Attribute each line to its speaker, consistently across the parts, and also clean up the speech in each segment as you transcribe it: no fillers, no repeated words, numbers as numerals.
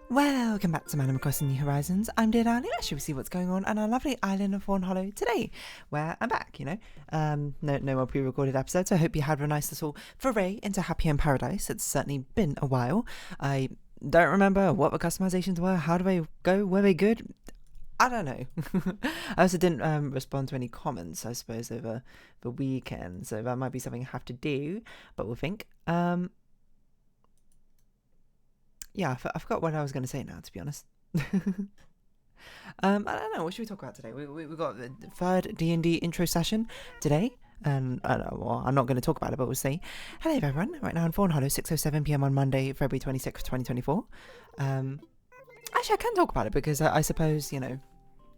Speaker 1: Welcome back to Animal Crossing New Horizons. I'm dear darling. Let's see what's going on on our lovely island of Fawnhollow today, where I'm back, no more pre-recorded episodes. I hope you had a nice little foray into Happy Home Paradise. It's certainly been a while. I don't remember what the customizations were. How do they go? Were they good? I don't know. I also didn't respond to any comments, I suppose, over the weekend, so that might be something I have to do, but we'll think. Yeah, I forgot what I was going to say now, to be honest. I don't know, what should we talk about today? We got the third D&D intro session today, and I'm not going to talk about it, but we'll see. Hello everyone, right now in Fawnhollow, 6:07 PM on Monday, February 26th, 2024. Actually, I can talk about it, because I suppose,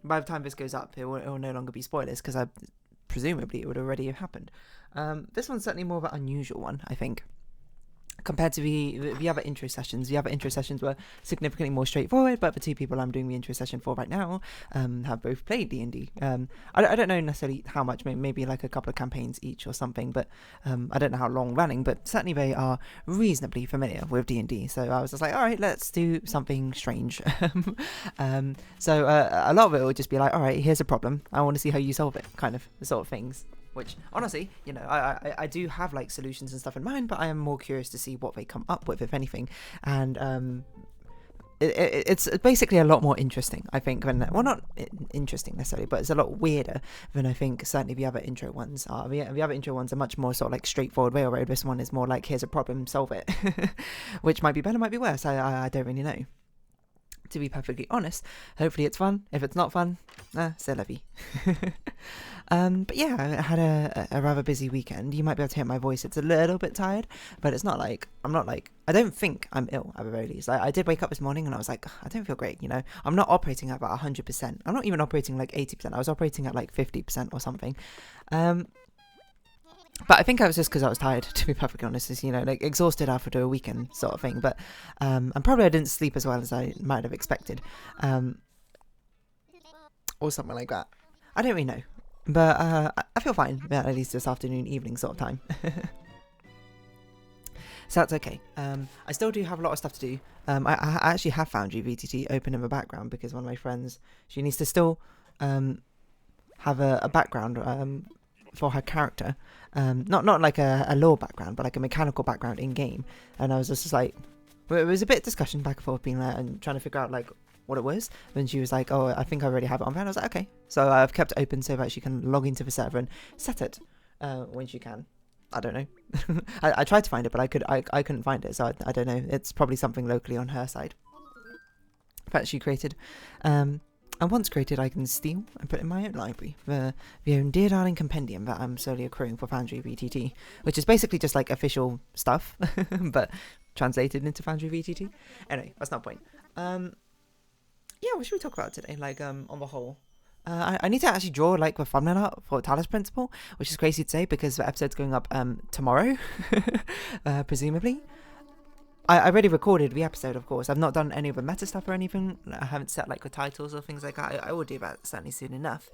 Speaker 1: by the time this goes up, it will no longer be spoilers, because presumably it would already have happened. This one's certainly more of an unusual one, I think, compared to the other intro sessions. The other intro sessions were significantly more straightforward, but the two people I'm doing the intro session for right now have both played D&D. I don't know necessarily how much, maybe like a couple of campaigns each or something, but I don't know how long running, but certainly they are reasonably familiar with D&D, so I was just like, alright, let's do something strange. So a lot of it will just be like, alright, here's a problem, I want to see how you solve it, kind of sort of things. Which, honestly, I do have, like, solutions and stuff in mind, but I am more curious to see what they come up with, if anything. And it's basically a lot more interesting, I think, than, well, not interesting necessarily, but it's a lot weirder than I think certainly the other intro ones are. The other intro ones are much more sort of like straightforward railroad. This one is more like, here's a problem, solve it. Which might be better, might be worse. I don't really know, to be perfectly honest. Hopefully it's fun. If it's not fun, c'est la vie. But yeah, I had a rather busy weekend. You might be able to hear my voice. It's a little bit tired, but it's not like, I don't think I'm ill at the very least. I did wake up this morning and I was like, I don't feel great, I'm not operating at about 100%. I'm not even operating like 80%. I was operating at like 50% or something. But I think I was just because I was tired, to be perfectly honest, like exhausted after a weekend sort of thing. But and probably I didn't sleep as well as I might have expected, or something like that. I don't really know, but I feel fine, at least this afternoon, evening sort of time. So that's okay. I still do have a lot of stuff to do. I actually have Foundry VTT open in the background because one of my friends, she needs to still have a background for her character, not like a lore background, but like a mechanical background in game. And I was just like, it was a bit of discussion back and forth being there and trying to figure out like what it was. Then she was like, oh, I think I already have it on there. And I was like, okay. So I've kept it open so that she can log into the server and set it when she can. I don't know. I tried to find it, but I couldn't find it, so I don't know. It's probably something locally on her side that she created. And once created, I can steal and put in my own library, the own Dear Darling Compendium that I'm slowly accruing for Foundry VTT, which is basically just like official stuff, but translated into Foundry VTT. Anyway, that's not the point. Yeah, what should we talk about today? Like, on the whole, I need to actually draw like the thumbnail art for Talos Principle, which is crazy to say because the episode's going up tomorrow, presumably. I already recorded the episode, of course. I've not done any of the meta stuff or anything. I haven't set like the titles or things like that. I will do that certainly soon enough.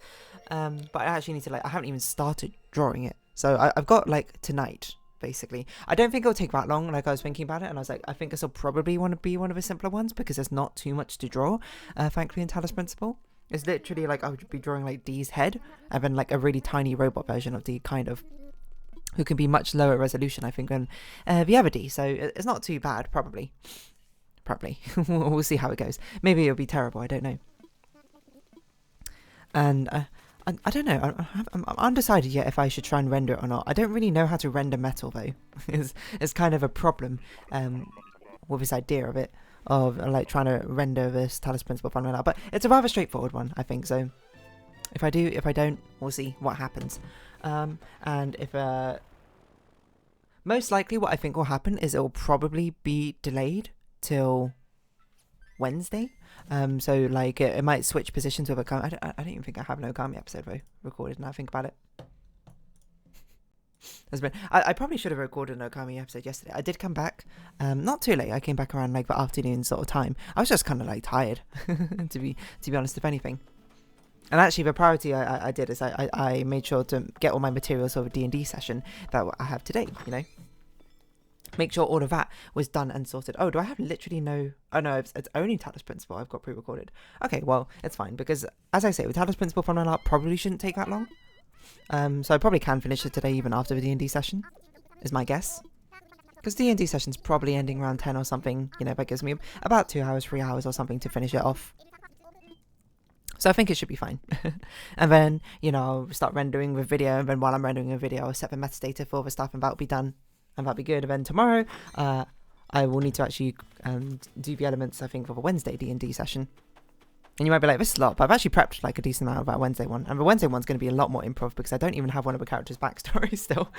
Speaker 1: But I actually need to I haven't even started drawing it. So I've got like tonight, basically. I don't think it'll take that long. Like I was thinking about it and I was like, I think this will probably want to be one of the simpler ones because there's not too much to draw, thankfully, in Talos Principle. It's literally like I would be drawing like Dee's head and then like a really tiny robot version of Dee, kind of, who can be much lower resolution, I think, than the other D. So it's not too bad, probably. We'll see how it goes. Maybe it'll be terrible, I don't know. And I don't know, I'm undecided yet if I should try and render it or not. I don't really know how to render metal, though. It's kind of a problem with this idea of it, of like trying to render this Talos Principle thumbnail out. But it's a rather straightforward one, I think, so if I do, if I don't, we'll see what happens. And if most likely what I think will happen is it will probably be delayed till Wednesday. So like it might switch positions with Okami. I don't even think I have an Okami episode though recorded now I think about it. I probably should have recorded an Okami episode yesterday. I did come back, not too late. I came back around like the afternoon sort of time. I was just kind of like tired, to be honest, if anything. And actually, the priority I did is I made sure to get all my materials for the D&D session that I have today, make sure all of that was done and sorted. Oh, do I have literally no... Oh, no, it's only Talos Principle I've got pre-recorded. Okay, well, it's fine, because, as I say, with Talos Principle Fawnhallow probably shouldn't take that long. So I probably can finish it today even after the D&D session, is my guess. Because D&D session's probably ending around 10 or something, you know, that gives me about 2 hours, 3 hours or something to finish it off. So I think it should be fine. And then, you know, I'll start rendering with video, and then while I'm rendering a video, I'll set the metadata for the stuff, and that'll be done. And that'll be good. And then tomorrow, I will need to actually do the elements, I think, for the Wednesday D&D session. And you might be like, this is a lot, but I've actually prepped like a decent amount of that Wednesday one. And the Wednesday one's going to be a lot more improv, because I don't even have one of the characters' backstories still.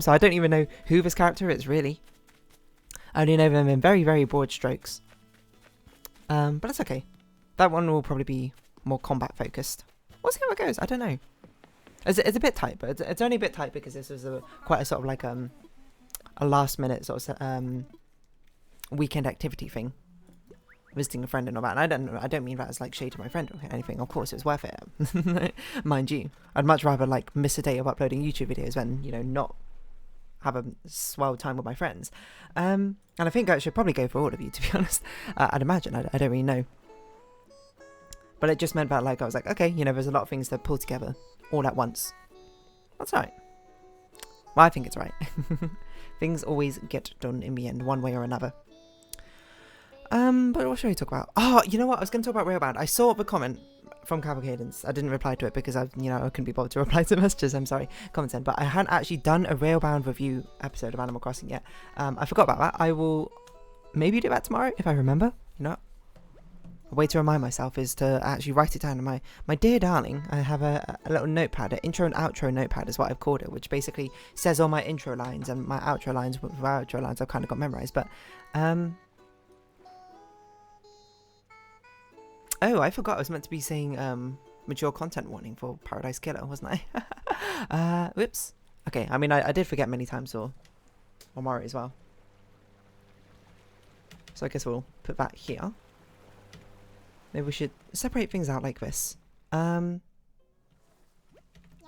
Speaker 1: So I don't even know who this character is, really. I only know them in very, very broad strokes. But that's okay. That one will probably be more combat focused. We'll see how it goes. I don't know. It's a bit tight, but it's only a bit tight because this was quite a sort of like a last minute sort of weekend activity thing, visiting a friend and all that. And I don't mean that as like shade to my friend or anything. Of course, it was worth it, mind you. I'd much rather like miss a day of uploading YouTube videos than, you know, not have a swell time with my friends. And I think I should probably go for all of you, to be honest. I'd imagine. I don't really know. But it just meant that like I was like, okay, you know, there's a lot of things to pull together all at once. That's right. Well, I think it's right. Things always get done in the end, one way or another. But what should we talk about? Oh, you know what? I was going to talk about Railbound. I saw the comment from Cadence. I didn't reply to it because I couldn't be bothered to reply to messages. I'm sorry, comment sent. But I hadn't actually done a Railbound review episode of Animal Crossing yet. I forgot about that. I will maybe do that tomorrow if I remember. You know, a way to remind myself is to actually write it down in my dear darling. I have a little notepad, an intro and outro notepad is what I've called it, which basically says all my intro lines and my outro lines. With my outro lines I've kind of got memorized, but oh, I forgot I was meant to be saying mature content warning for Paradise Killer, wasn't I? Whoops. Okay, I mean I did forget many times, or Mari as well. So I guess we'll put that here. Maybe we should separate things out like this. I'm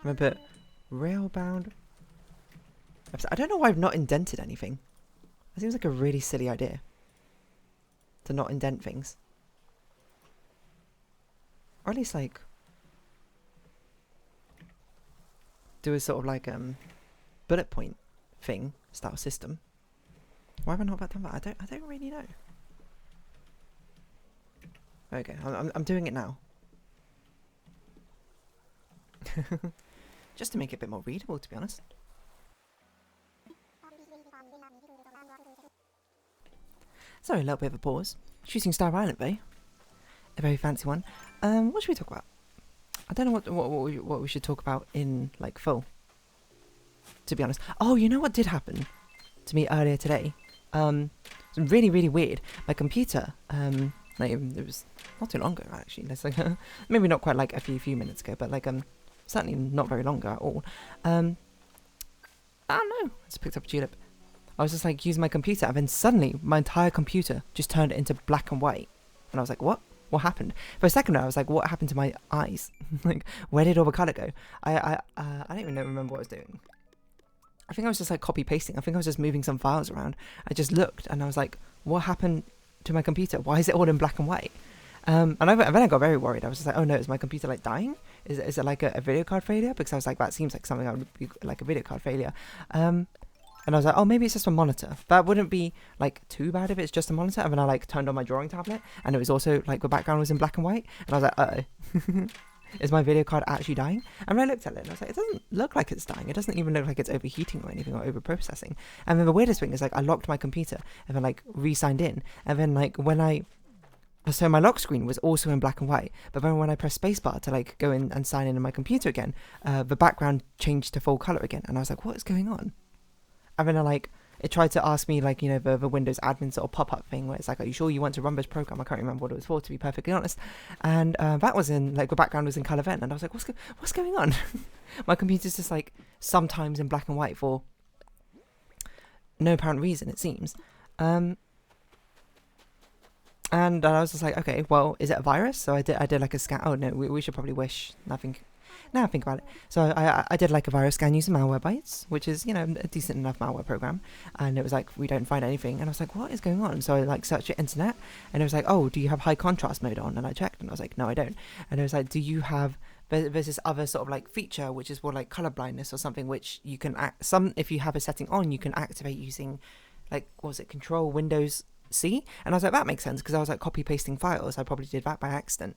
Speaker 1: gonna put Railbound. I don't know why I've not indented anything. It seems like a really silly idea to not indent things. Or at least like do a sort of like bullet point thing style system. Why have I not done that? I don't really know. Okay, I'm doing it now. Just to make it a bit more readable, to be honest. Sorry, a little bit of a pause. Shooting Star Island, though. A very fancy one. What should we talk about? I don't know what we should talk about in like full. To be honest. Oh, you know what did happen to me earlier today? It's really, really weird. My computer, like it was not too long ago actually. It's like maybe not quite like a few minutes ago, but like certainly not very long ago at all. I don't know. I just picked up a tulip. I was just like using my computer, and then suddenly my entire computer just turned into black and white, and I was like, what? What happened? For a second I was like, what happened to my eyes? Like, where did all the colour go? I don't even remember what I was doing. I think I was just like copy pasting. I think I was just moving some files around. I just looked and I was like, what happened to my computer? Why is it all in black and white? And then I got very worried. I was just like, oh no, is my computer like dying? Is it like a video card failure? Because I was like, that seems like something that would be like a video card failure. And I was like, oh, maybe it's just a monitor. That wouldn't be like too bad if it's just a monitor. And then I like turned on my drawing tablet, and it was also like the background was in black and white. And I was like, uh-oh. Is my video card actually dying? And when I looked at it, and I was like, it doesn't look like it's dying. It doesn't even look like it's overheating or anything or over-processing. And then the weirdest thing is like I locked my computer and then like re-signed in. And then like so my lock screen was also in black and white. But then when I pressed spacebar to like go in and sign in on my computer again, the background changed to full color again. And I was like, what is going on? And then it tried to ask me like, you know, the Windows admin sort of pop-up thing where it's like, are you sure you want to run this program? I can't remember what it was for, to be perfectly honest. And that was in, like, the background was in color then. And I was like, what's going on? My computer's just like sometimes in black and white for no apparent reason, it seems. And I was just like, okay, well, is it a virus? So I did like a scan. Oh no, we should probably wish nothing now I think about it. So I did like a virus scan using Malwarebytes, which is, you know, a decent enough malware program. And it was like, we don't find anything. And I was like, what is going on? So I like searched the internet, and it was like, oh, do you have high contrast mode on? And I checked, and I was like, no, I don't. And it was like, do you have, there's this other sort of like feature, which is more like color blindness or something, which you can if you have a setting on, you can activate using, like, what was it, Control Windows C? And I was like, that makes sense, because I was like copy pasting files. I probably did that by accident.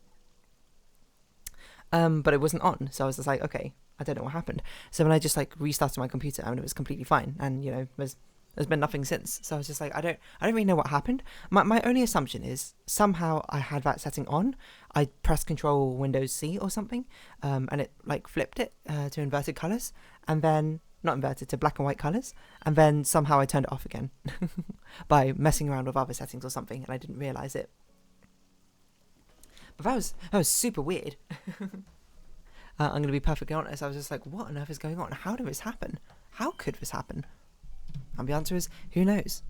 Speaker 1: But it wasn't on, so I was just like, okay, I don't know what happened. So when I just like restarted my computer, and it was completely fine, and, you know, there's been nothing since. So I was just like, I don't really know what happened. My only assumption is somehow I had that setting on. I pressed Control Windows C or something, and it like flipped it to inverted colors, and then not inverted, to black and white colors, and then somehow I turned it off again by messing around with other settings or something, and I didn't realize it. But that was super weird. I'm going to be perfectly honest. I was just like, what on earth is going on? How did this happen? How could this happen? And the answer is, who knows?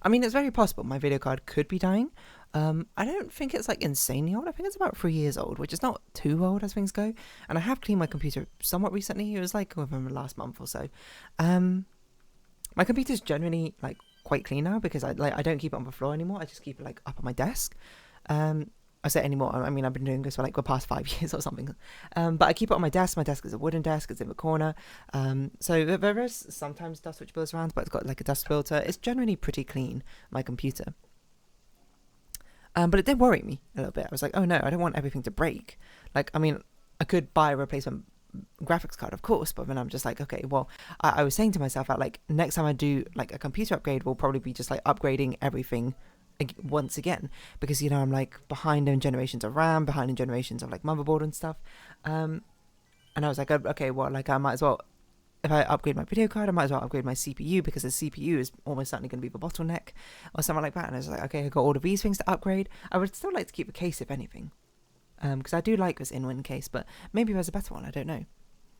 Speaker 1: I mean, it's very possible my video card could be dying. I don't think it's like insanely old. I think it's about 3 years old, which is not too old as things go. And I have cleaned my computer somewhat recently. It was like within the last month or so. My computer's generally like quite clean now, because I don't keep it on the floor anymore. I just keep it like up on my desk. I say anymore. I mean, I've been doing this for like the past 5 years or something. But I keep it on my desk. My desk is a wooden desk. It's in the corner. So there is sometimes dust which blows around, but it's got like a dust filter. It's generally pretty clean, my computer. But it did worry me a little bit. I was like, oh no, I don't want everything to break. Like, I mean, I could buy a replacement graphics card, of course, but then I'm just like, okay, well, I was saying to myself that like next time I do like a computer upgrade, will probably be just like upgrading everything once again, because, you know, I'm like behind in generations of RAM, behind in generations of like motherboard and stuff. And I was like, okay, well, like I might as well, if I upgrade my video card, I might as well upgrade my CPU, because the CPU is almost certainly going to be the bottleneck or something like that. And I was like, okay, I got all of these things to upgrade. I would still like to keep the case, if anything, because I do like this in-win case, but maybe there's a better one, I don't know.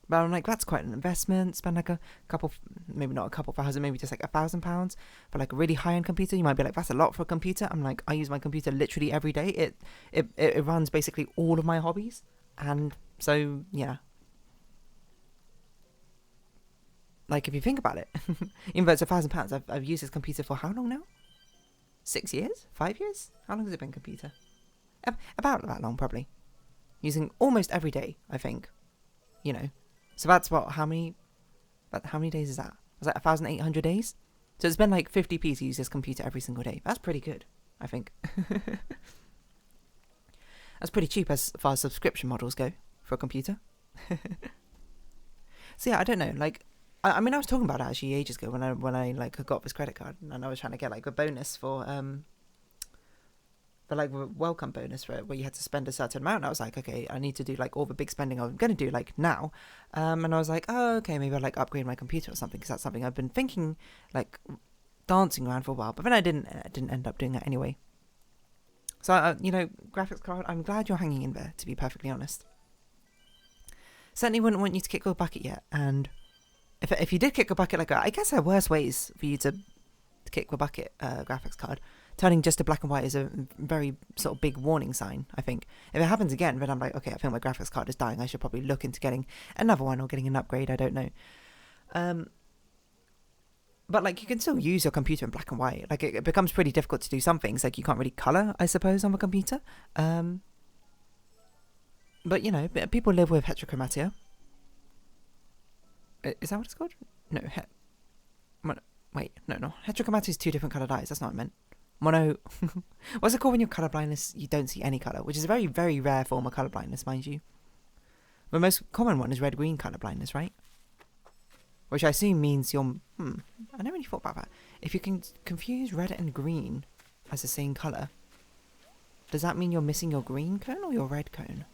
Speaker 1: But I'm like, that's quite an investment. Spend like a couple, maybe not a couple thousand, maybe just like £1,000 for like a really high-end computer. You might be like, that's a lot for a computer. I'm like, I use my computer literally every day. It runs basically all of my hobbies, and so yeah. Like, if you think about it, even though it's £1,000, I've used this computer for how long now? 6 years? 5 years? How long has it been computer? About that long, probably. Using almost every day, I think. You know. So that's what, how many days is that? Was that 1,800 days? So it's been like 50p to use this computer every single day. That's pretty good, I think. That's pretty cheap as far as subscription models go for a computer. So yeah, I don't know, like, I mean, I was talking about it actually ages ago when I like got this credit card, and I was trying to get like a bonus for like welcome bonus for it, where you had to spend a certain amount. And I was like, okay, I need to do like all the big spending I'm going to do like now. And I was like, oh, okay, maybe I'll like upgrade my computer or something, because that's something I've been thinking, like dancing around for a while. But then I didn't end up doing that anyway. So, you know, graphics card, I'm glad you're hanging in there, to be perfectly honest. Certainly wouldn't want you to kick the bucket yet. And if you did kick the bucket, like, I guess there are worse ways for you to kick the bucket graphics card. Turning just to black and white is a very sort of big warning sign, I think. If it happens again, then I'm like, okay, I think my graphics card is dying. I should probably look into getting another one or getting an upgrade. I don't know. But, like, you can still use your computer in black and white. Like, it becomes pretty difficult to do some things. Like, you can't really colour, I suppose, on the computer. But, you know, people live with heterochromatia. Is that what it's called? No. Wait, no. Heterochromatia is 2 different coloured eyes. That's not what I meant. Mono. What's it called when you're colourblindness? You don't see any colour, which is a very, very rare form of colourblindness, mind you. The most common one is red-green colourblindness, right? Which I assume means you're... I never really thought about that. If you can confuse red and green as the same colour, does that mean you're missing your green cone or your red cone?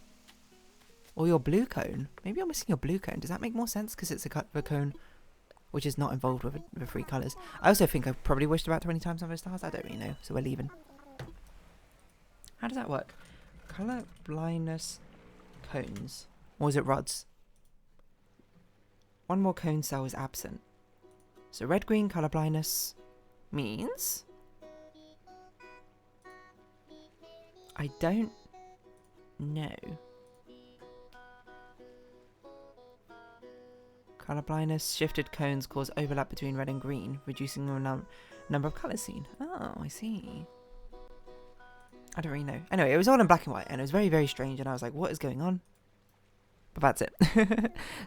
Speaker 1: Or your blue cone? Maybe you're missing your blue cone. Does that make more sense? Because it's a cone which is not involved with the 3 colours. I also think I've probably wished about 20 times on those stars. I don't really know, so we're leaving. How does that work? Colour blindness cones. Or is it rods? 1 more cone cell is absent. So red-green colour blindness means... I don't know. Color blindness. Shifted cones cause overlap between red and green, reducing the number of colors seen. Oh, I see. I don't really know. Anyway, it was all in black and white, and it was very, very strange, and I was like, what is going on? But that's it.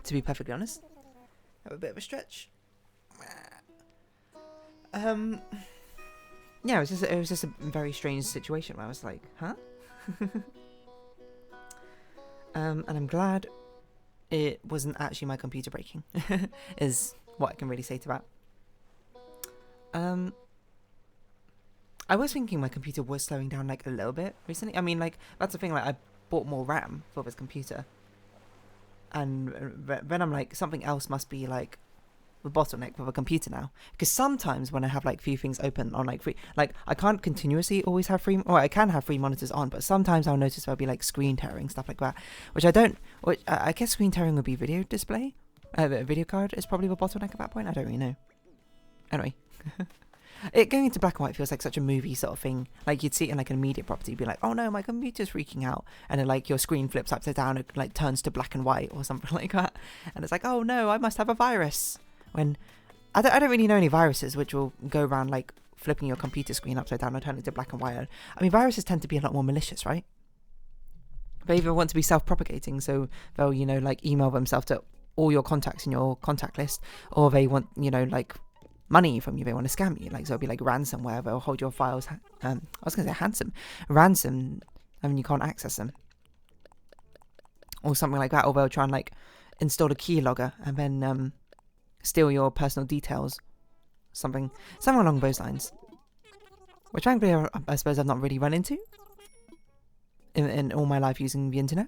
Speaker 1: To be perfectly honest. Have a bit of a stretch. Yeah, it was just a very strange situation where I was like, huh? And I'm glad it wasn't actually my computer breaking, is what I can really say to that. I was thinking my computer was slowing down like a little bit recently. I mean, like, that's the thing, like, I bought more RAM for this computer. And then I'm like, something else must be like the bottleneck with a computer now. Because sometimes when I have like few things open on like I can't continuously always have I can have 3 monitors on, but sometimes I'll notice there'll be like screen tearing, stuff like that. Which I guess screen tearing would be video display. Video card is probably the bottleneck at that point. I don't really know. Anyway. Going into black and white feels like such a movie sort of thing. Like you'd see it in like an immediate property, be like, oh no, my computer's freaking out, and then like your screen flips upside down, and like turns to black and white or something like that, and it's like, oh no, I must have a virus. When I don't really know any viruses which will go around like flipping your computer screen upside down and turning it to black and white. I mean, viruses tend to be a lot more malicious, right? They either want to be self-propagating, so they'll, you know, like email themselves to all your contacts in your contact list, or they want, you know, like money from you, they want to scam you, like, so it'll be like ransomware, they'll hold your files, I was going to say ransom, I mean, you can't access them, or something like that, or they'll try and like install a keylogger and then steal your personal details, something along those lines, which frankly I suppose I've not really run into in all my life using the internet.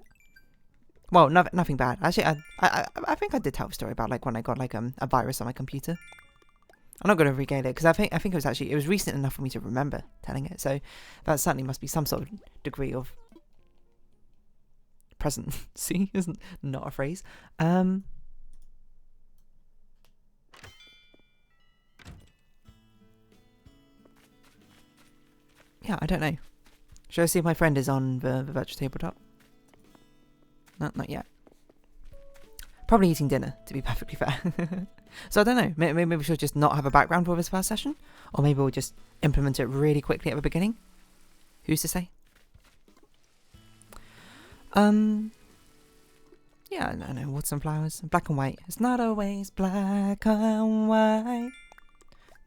Speaker 1: Well, nothing bad. Actually, I think I did tell a story about like when I got like a virus on my computer. I'm not going to regale it because I think it was recent enough for me to remember telling it. So that certainly must be some sort of degree of presidency, isn't not a phrase. Yeah, I don't know. Should I see if my friend is on the virtual tabletop? No, not yet. Probably eating dinner, to be perfectly fair. So I don't know, maybe we should just not have a background for this first session, or maybe we'll just implement it really quickly at the beginning. Who's to say? Yeah, I know, woods and flowers, black and white. It's not always black and white,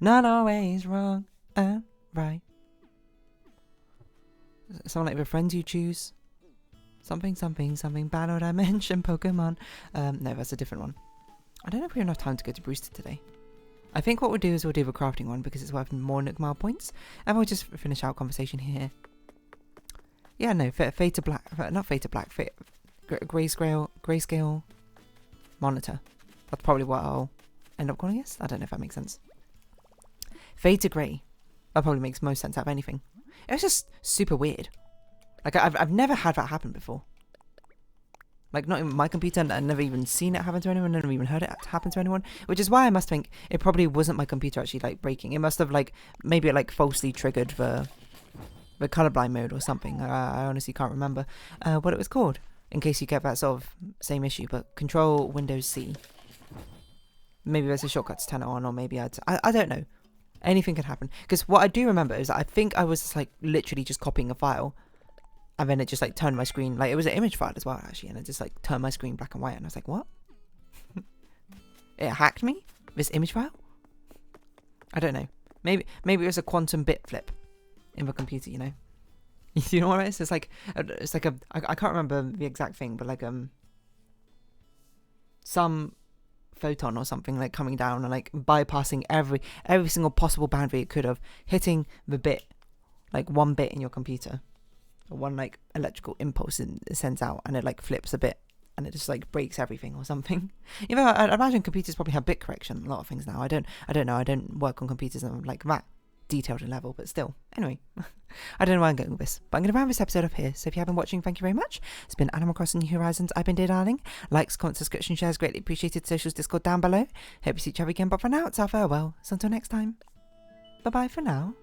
Speaker 1: not always wrong and right. Someone like the friends you choose. Something, battle dimension, Pokemon. No, that's a different one. I don't know if we have enough time to go to Brewster today. I think what we'll do is we'll do the crafting one because it's worth more Nookmile points. And we'll just finish our conversation here. Yeah, no, fade to black. Not fade to black. Grayscale monitor. That's probably what I'll end up calling this. I don't know if that makes sense. Fade to grey. That probably makes most sense out of anything. It was just super weird. Like, I've never had that happen before. Like, not in my computer, and I've never even seen it happen to anyone, never even heard it happen to anyone, which is why I must think it probably wasn't my computer actually, like, breaking. It must have, like, maybe it, like, falsely triggered the colorblind mode or something. I honestly can't remember what it was called, in case you get that sort of same issue, but Control Windows C. Maybe there's a shortcut to turn it on, or maybe I don't know. Anything could happen. Because what I do remember is that I think I was, just, like, literally just copying a file, and then it just like turned my screen, like it was an image file as well actually, and it just like turned my screen black and white, and I was like, what? It hacked me? This image file? I don't know. Maybe it was a quantum bit flip in the computer, you know? You know what it is? It's like I can't remember the exact thing, but like some photon or something like coming down and like bypassing every single possible boundary it could have, hitting the bit, like one bit in your computer. One like electrical impulse it sends out, and it like flips a bit, and it just like breaks everything or something. You know, I imagine computers probably have bit correction, a lot of things now. I don't know. I don't work on computers on like that detailed a level, but still. Anyway, I don't know where I'm going with this, but I'm going to round this episode up here. So if you have been watching, thank you very much. It's been Animal Crossing New Horizons. I've been Dear Darling. Likes, comments, subscription, shares greatly appreciated. Socials, Discord down below. Hope you see each other again. But for now, it's our farewell. So until next time, bye bye for now.